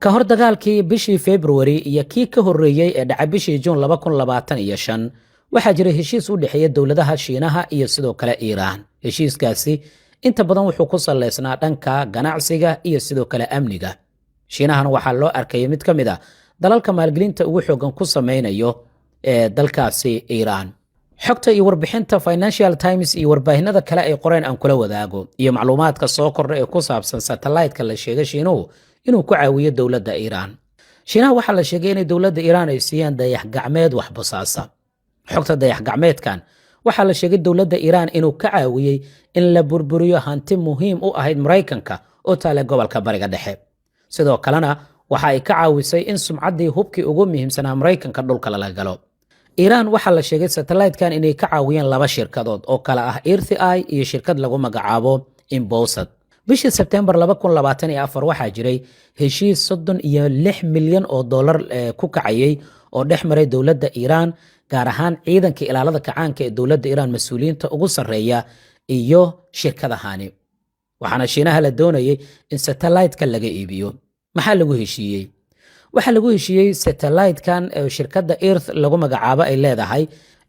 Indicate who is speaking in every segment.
Speaker 1: ka hor dagaalkii bishii February iyo kii ka horreeyay ee dhacay bishii June 2025 waxaa jiray heshiis u dhexeeya dowladaha Shiinaha iyo sidoo kale Iiraan. Heshiiskaasi inta badan wuxuu ku saleysnaa dhanka ganacsiga iyo sidoo kale amniga. Shiinahana waxaa loo arkayay mid ka mid ah dalalka maalgelinta ugu xoogan ku sameynayo ee dalkaasi Iiraan. xogta iyo warbixinta Financial Times iyo warbaahinada kale ay qoreen aan kula wadaago iyo macluumaadka soo kordhay ee ku saabsan satellite-ka la sheegay Shiinuhu inuu ku caawiyo dowladda Iiraan. Shiinaha waxaa la sheegay in dowladda Iiraan ay siiyaan dayax gacmeed wax basaasa. xogta dayax gacmeedkan waxaa la sheegay dowladda Iiraan inuu ka caawiyay in la burburiyo hanti muhiim u ahayd Mareykanka oo taale gobolka Bariga Dhexe. sidoo kalena waxa ay ka caawisay in sumcaddii hubkii ugu muhiimsanaa Mareykanka dhulka la galo. Iiraan waxaa la sheegay satellite-kan inay ka caawiyeen laba shirkadood oo kala ah EarthEye iyo shirkad lagu magacaabo Imbosat. bishii September 2024 waxaa jiray heshiis $36 milyan oo dollar ku kacayay oo dhex maray dowladda Iiraan gaar ahaan ciidanka ilaalada kacaanka ee dowladda Iiraan mas'uuliyiinta ugu sarreeya iyo shirkadahani. waxaana Shiinaha la doonayay in satellite-ka laga iibiyo. maxaa lagu heshiiyey? waxaa lagu heshiiyey satellite-kan shirkadda Earth lagu magacaabo ay leedahay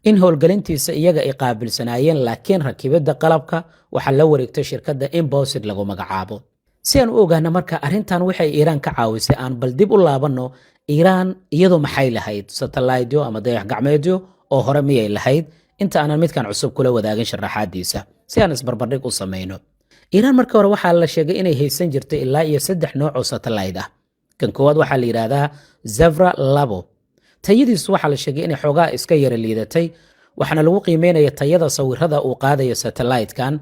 Speaker 1: in howlgelintiisa iyaga ay qaabilsanaayeen laakiin rakibidda qalabka waxaa la wareegtay shirkadda Imbosat lagu magacaabo. si aan u ogaano marka arrintan waxay Iiraan ka caawisay aan bal dib u laabanno. Iiraan iyadu maxay lahayd satellite-yo ama dayax gacmeedyo oo hore miyay lahayd inta aanan midkan cusub kula wadaagin sharaxaadiisa si aan isbarbardhig u samayno. Iiraan marka hore waxaa la sheegay inay haysan jirtay ilaa iyo 3 nooc oo satellite ah. kan koowaad waxaa la yiraahdaa Zevra Labo. tayadiisu waxaa la sheegay inay xoogaa iska yara liidatay waxaana lagu qiimeynaya tayada sawirada uu qaadayo satellite-kan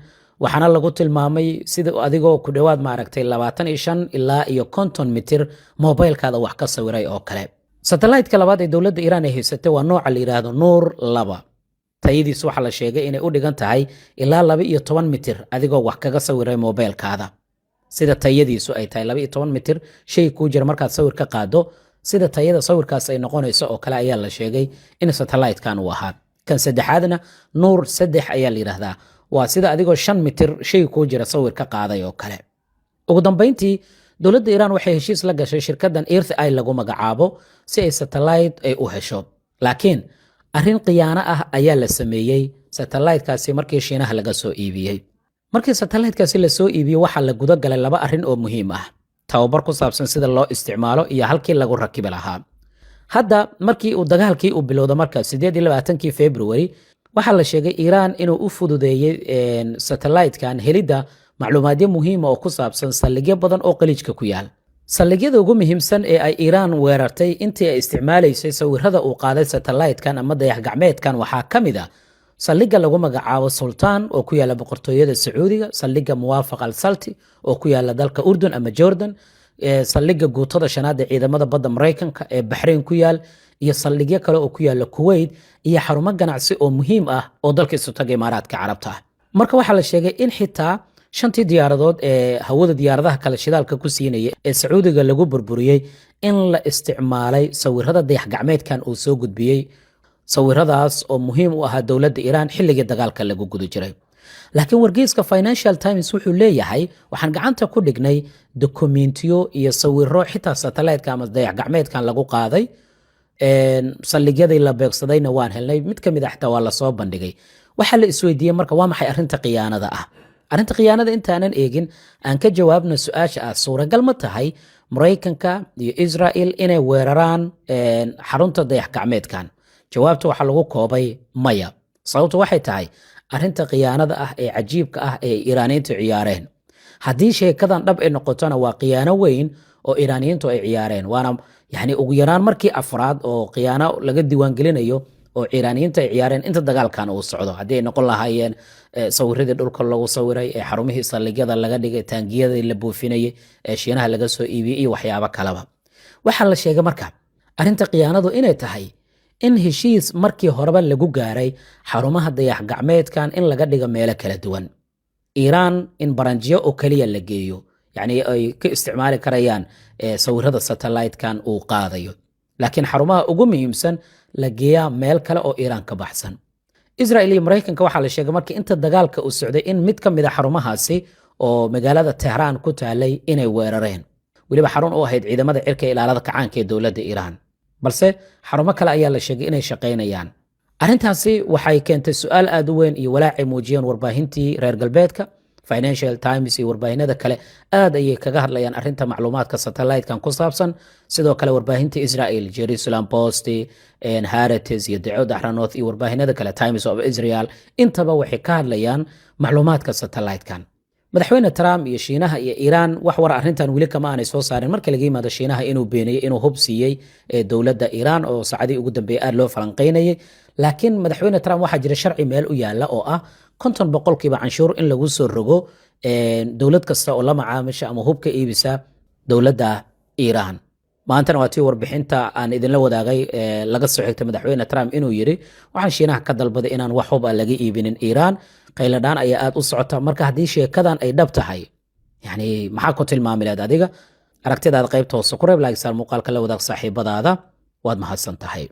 Speaker 1: waxaana lagu tilmaamay sida adigoo ku dhawaad maaragtay 25 ilaa iyo 50 mitir mobilkaada wax ka sawiray oo kale. satellite-ka labaad ee dowladda Iiraan ay haysatay waa nooca la yiraahdo Noor 2. tayadiisu waxaa la sheegay inay u dhigan tahay ilaa 12 mitir adigoo wax kaga sawiray mobilkaada. sida tayadiisu ay tahay 12 mitir shay ku jira markaad sawir ka qaado sida tayada sawirkaas ay noqonayso oo kale ayaa la sheegay in satellite-kan uu ahaa. kan saddexaadna Noor 3 ayaa la yiraahdaa waa sida adigoo 5 mitir shay ku jira sawir ka qaaday oo kale. ugu dambeyntii dowladda Iiraan waxay heshiis la gashay shirkaddan EarthEye lagu magacaabo si ay satellite ay u hesho. laakiin arrin khiyaano ah ayaa la sameeyay satellite-kaasi markii Shiinaha laga soo iibiyay. markii satellite-kaasi la soo iibiyay waxaa la guda galay laba arrin oo muhiim ah. tababar ku saabsan sida loo isticmaalo iyo halkii lagu rakibi lahaa. hadda markii uu dagaalkii u bilowdo marka 28 February waxaa la sheegay Iiraan inuu u fududeeyay satellite-kan helidda macluumaadyo muhiim ah oo ku saabsan saldhigyo badan oo qaliijka ku yaal. saldhigyada ugu muhiimsan ee ay Iiraan weerartay intii ay isticmaalaysay sawirada uu qaaday satellite-kan ama dayax gacmeedkan waxaa ka mid ah saldhigga lagu magacaabo Sultan oo ku yaala boqortooyada Sacuudiga, saldhigga Muwaafaq al-Salti oo ku yaala dalka Urdun ama Jordan, saldhigga guutada shanaad ee ciidamada badda Mareykanka ee Bahrain ku yaal iyo saldhigyo kale oo ku yaala Kuwait iyo xarumo ganacsi oo muhiim ah oo dalka isu tagay Imaaraadka Carabta ah. marka waxaa la sheegay in xitaa 5 diyaaradood ee hawada diyaaradaha kala shidaalka ku siinaya ee Sacuudiga lagu burburiyay in la isticmaalay sawirada dayax gacmeedkan uu soo gudbiyay. sawiradaas oo muhiim u ahaa dowladda Iiraan xilligii dagaalka lagu guda jiray. laakiin wargeyska Financial Times wuxuu leeyahay waxaan gacanta ku dhignay dokumentiyo iyo sawiro xitaa satellite-ka ama dayax gacmeedkan lagu qaaday saldhigyadii la beegsadayna waan helnay mid ka mid ah xitaa waa la soo bandhigay. waxaa la isweydiiyey marka waa maxay arrinta khiyaanada ah? arrinta khiyaanada intaanan eegin aan ka jawaabno su-aasha ah suuragal ma tahay Mareykanka iyo Israel inay weeraraan xarunta dayax gacmeedkan? jawaabta waxaa lagu koobay maya. sababtu waxay tahay arrinta khiyaanada ah ee cajiibka ah ee Iiraaniyiintu ciyaareen. haddii sheekadan dhab ay noqotona waa khiyaano weyn oo Iiraaniyiintu ay ciyaareen. waana ugu yaraan markii afraad oo khiyaano laga diiwaangelinayo oo Iiraaniyiintu ay ciyaareen inta dagaalkan uu socdo. haddii ay noqon lahaayeen sawiradii dhulka lagu sawiray ee xarumihii saldhigyada laga dhigay taangiyadii la buufinayay ee Shiinaha laga soo iibiyay iyo waxyaabo kaleba. waxaa la sheegay marka arrinta khiyaanadu inay tahay in heshiis markii horeba lagu gaaray xarumaha dayax gacmeedkan in laga dhigo meelo kala duwan. Iiraan in baranjiyo oo kaliya la geeyo ay ka isticmaali karayaan sawirada satellite-kan uu qaadayo. laakiin xarumaha ugu muhiimsan la geeyaa meel kale oo Iiraan ka baxsan. Israel iyo Mareykanka waxaa la sheegay markii inta dagaalka uu socday in mid ka mid ah xarumahaasi oo magaalada Tehran ku taalay inay weerareen. weliba xarun u ahayd ciidamada cirka ilaalada kacaanka ee dowladda iiraan balse xarumo kale ayaa la sheegay inay shaqaynayaan arrintaasi waxay keentay su'aal aad u weyn iyo walaacay muujiyeen warbaahintii reer galbeedka Financial Times iyo warbaahinada kale aad ayay kaga hadlayaan arrinta macluumaadka satellite-kan ku saabsan sidoo kale warbaahinta Israel Jerusalem Post Haaretz iyo Daewod Ahronoth iyo warbaahinada kale Times of Israel intaba waxay ka hadlayaan macluumaadka satellite-kan madaxweyne Trump iyo Shiinaha iyo Iran wax war arrintan weli kama aanay soo saarin marka laga yimaado Shiinaha inuu beeniyay inuu hub siiyay dowladda Iran oo saacadii ugu dambeeyay aad loo falanqeynayay laakiin madaxweyne Trump waxa jira sharci meel u yaala oo ah 50% canshuur in lagu soo rogo dowlad kasta oo la macaamisha ama hubka iibisa dowladda Iran maantana waa tii warbixinta aan idinla wadaagay laga soo xigtay madaxweyne Trump inuu yiri waxaan Shiinaha ka dalbaday inaan wax hub laga iibinin Iran qayladaan ayaa aad u socota marka haddii sheekadan ay dhab tahay yani maxaa ku tilmaami lahayd adiga aragtidaada qaybta hoose ku reeb like saar muuqaalka la wadaag saaxiibadaada waad mahadsan tahay